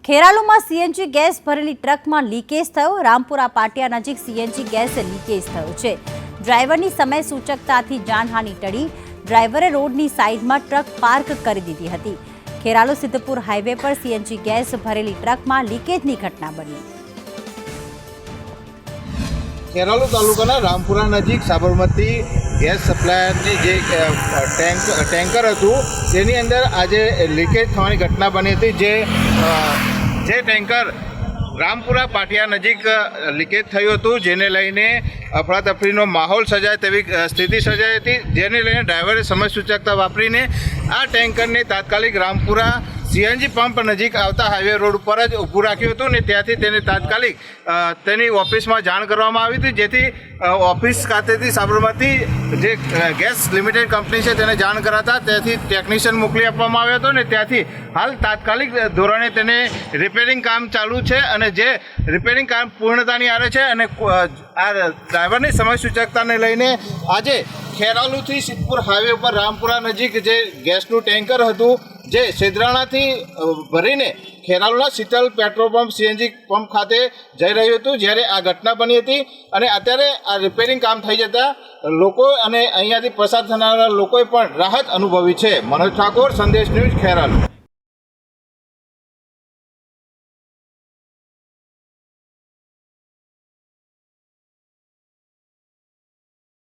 ખેરાલુમાં CNG gas ભરેલી ટ્રકમાં leakage થયો। રામપુરા પાટિયા નજીક સીએનજી ગેસ લીકેજ થયો છે। ડ્રાઈવરની સમય સૂચકતાથી જાનહાનિ ટળી। ડ્રાઈવરે રોડની સાઈડમાં ટ્રક પાર્ક કરી દીધી હતી। ખેરાલુ સિદ્ધપુર હાઈવે પર સીએનજી ગેસ ભરેલી ટ્રકમાં લીકેજની ઘટના બની। ખેરાલુ તાલુકાના રામપુરા નજીક સાબરમતી ગેસ સપ્લાયરની જે ટેન્કર હતું તેની અંદર આજે લીકેજ થવાની ઘટના બની હતી। જે ટેન્કર રામપુરા પાટિયા નજીક લીકેજ થયું હતું, જેને લઈને અફરાતફરીનો માહોલ સર્જાય તેવી સ્થિતિ સર્જાઈ હતી, જેને લઈને ડ્રાઈવરે સમય સૂચકતા વાપરીને આ ટેન્કરને તાત્કાલિક રામપુરા સીએનજી પંપ નજીક આવતા હાઈવે રોડ ઉપર જ ઊભું રાખ્યું હતું ને ત્યાંથી તેને તાત્કાલિક તેની ઓફિસમાં જાણ કરવામાં આવી હતી, જેથી ઓફિસ ખાતેથી સાબરમતી જે ગેસ લિમિટેડ કંપની છે તેને જાણ કરાતા ત્યાંથી ટેકનિશિયન મોકલી આપવામાં આવ્યો હતો ને ત્યાંથી હાલ તાત્કાલિક ધોરણે તેને રિપેરિંગ કામ ચાલુ છે અને જે રિપેરિંગ કામ પૂર્ણતાની આરે છે અને આ ડ્રાઈવરની સમય સૂચકતાને લઈને આજે ખેરાલુથી સિદ્ધપુર હાઈવે ઉપર રામપુરા નજીક જે ગેસનું ટેન્કર હતું જે સેદરાણાથી ભરીને ખેરાલુના Shital petrol pump CNG pump ખાતે જઈ રહ્યું હતું, જ્યારે આ ઘટના બની હતી અને અત્યારે આ રિપેરિંગ કામ થઈ જતા લોકો અને અહીંયાથી પસાર થનારા લોકોએ પણ રાહત અનુભવી છે। મનોજ ઠાકોર, સંદેશ ન્યૂઝ, ખેરાલુ।